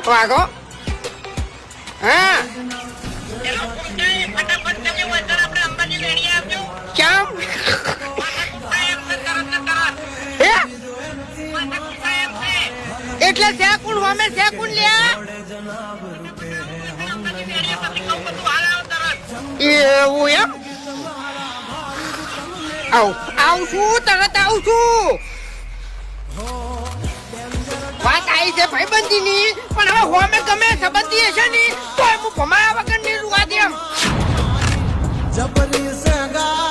વાગો હા કેમ એટલે શેકુણ હોમે શેકુણ લ્યા એવું એમ આવું છું તરત આવું છું વાત આવી છે ભાઈબંધીની પણ હવે હોમે ગમે સંબંધી હશે ને તો હું ભમાયા વગર ની રૂવા દે એમ જબરી સગા